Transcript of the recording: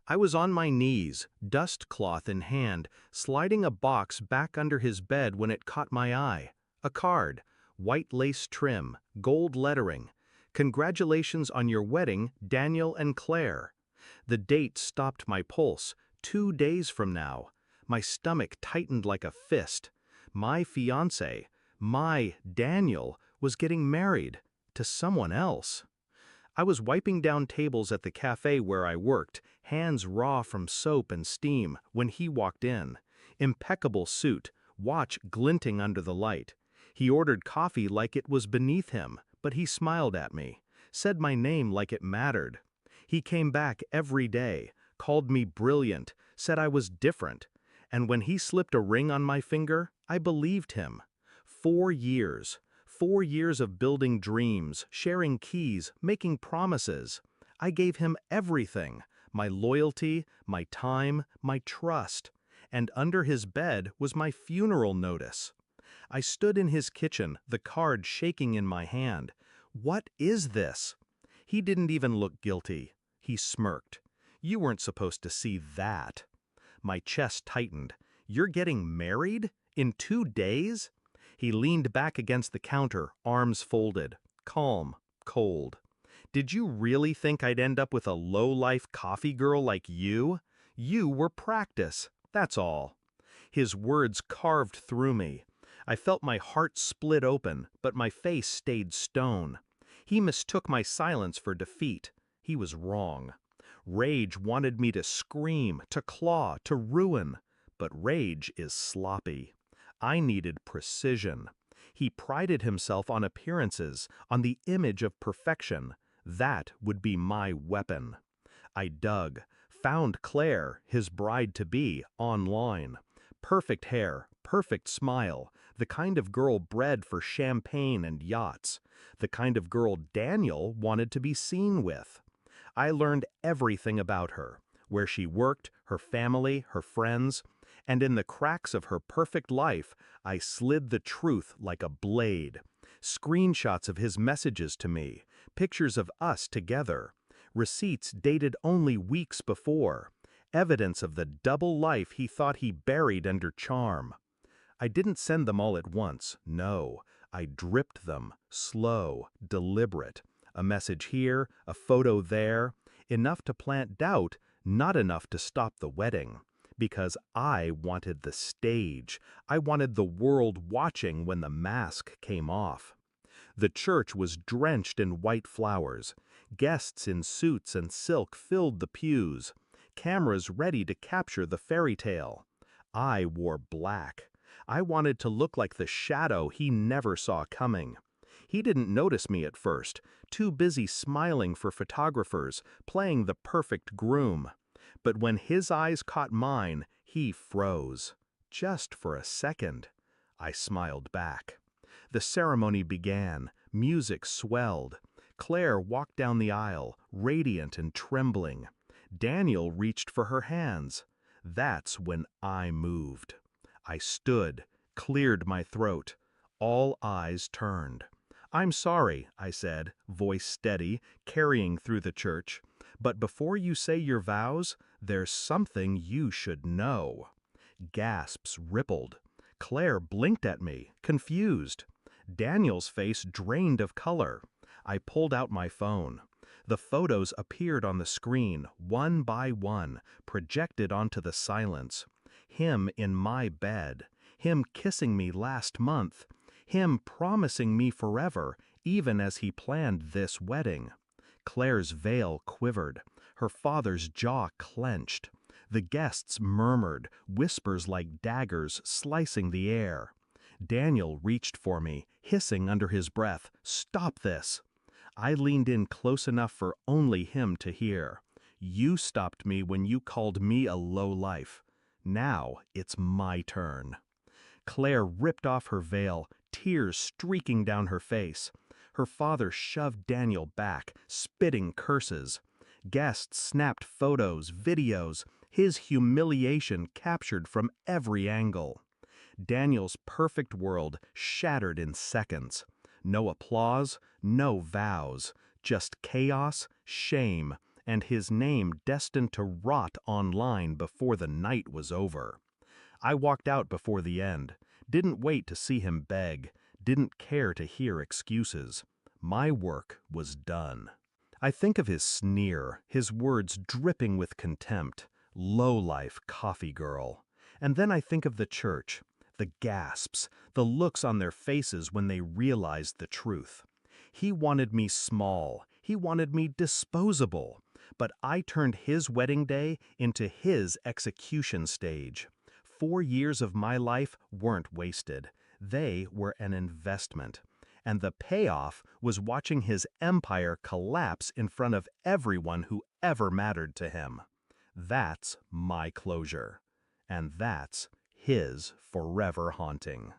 I was on my knees, dust cloth in hand, sliding a box back under his bed when it caught my eye. A card, white lace trim, gold lettering. Congratulations on your wedding, Daniel and Claire. The date stopped my pulse. 2 days from now. My stomach tightened like a fist. My fiancé, my Daniel, was getting married to someone else. I was wiping down tables at the cafe where I worked, hands raw from soap and steam, when he walked in. Impeccable suit, watch glinting under the light. He ordered coffee like it was beneath him, but he smiled at me, said my name like it mattered. He came back every day, called me brilliant, said I was different. And when he slipped a ring on my finger, I believed him. 4 years. 4 years of building dreams, sharing keys, making promises. I gave him everything, my loyalty, my time, my trust. And under his bed was my funeral notice. I stood in his kitchen, the card shaking in my hand. What is this? He didn't even look guilty. He smirked. You weren't supposed to see that. My chest tightened. You're getting married? In 2 days? He leaned back against the counter, arms folded. Calm, cold. Did you really think I'd end up with a low-life coffee girl like you? You were practice, that's all. His words carved through me. I felt my heart split open, but my face stayed stone. He mistook my silence for defeat. He was wrong. Rage wanted me to scream, to claw, to ruin. But rage is sloppy. I needed precision. He prided himself on appearances, on the image of perfection. That would be my weapon. I dug, found Claire, his bride-to-be, online. Perfect hair, perfect smile, the kind of girl bred for champagne and yachts, the kind of girl Daniel wanted to be seen with. I learned everything about her, where she worked, her family, her friends, and in the cracks of her perfect life, I slid the truth like a blade. Screenshots of his messages to me, pictures of us together, receipts dated only weeks before, evidence of the double life he thought he buried under charm. I didn't send them all at once, no. I dripped them, slow, deliberate. A message here, a photo there, enough to plant doubt, not enough to stop the wedding. Because I wanted the stage. I wanted the world watching when the mask came off. The church was drenched in white flowers. Guests in suits and silk filled the pews. Cameras ready to capture the fairy tale. I wore black. I wanted to look like the shadow he never saw coming. He didn't notice me at first, too busy smiling for photographers, playing the perfect groom. But when his eyes caught mine, he froze. Just for a second. I smiled back. The ceremony began. Music swelled. Claire walked down the aisle, radiant and trembling. Daniel reached for her hands. That's when I moved. I stood, cleared my throat. All eyes turned. I'm sorry, I said, voice steady, carrying through the church. But before you say your vows, there's something you should know. Gasps rippled. Claire blinked at me, confused. Daniel's face drained of color. I pulled out my phone. The photos appeared on the screen, one by one, projected onto the silence. Him in my bed. Him kissing me last month. Him promising me forever, even as he planned this wedding. Claire's veil quivered. Her father's jaw clenched. The guests murmured, whispers like daggers slicing the air. Daniel reached for me, hissing under his breath, "Stop this!" I leaned in close enough for only him to hear. You stopped me when you called me a lowlife. Now it's my turn. Claire ripped off her veil, tears streaking down her face. Her father shoved Daniel back, spitting curses. Guests snapped photos, videos, his humiliation captured from every angle. Daniel's perfect world shattered in seconds. No applause, no vows, just chaos, shame, and his name destined to rot online before the night was over. I walked out before the end, didn't wait to see him beg, didn't care to hear excuses. My work was done. I think of his sneer, his words dripping with contempt, low-life coffee girl. And then I think of the church, the gasps, the looks on their faces when they realized the truth. He wanted me small, he wanted me disposable, but I turned his wedding day into his execution stage. 4 years of my life weren't wasted. They were an investment. And the payoff was watching his empire collapse in front of everyone who ever mattered to him. That's my closure. And that's his forever haunting.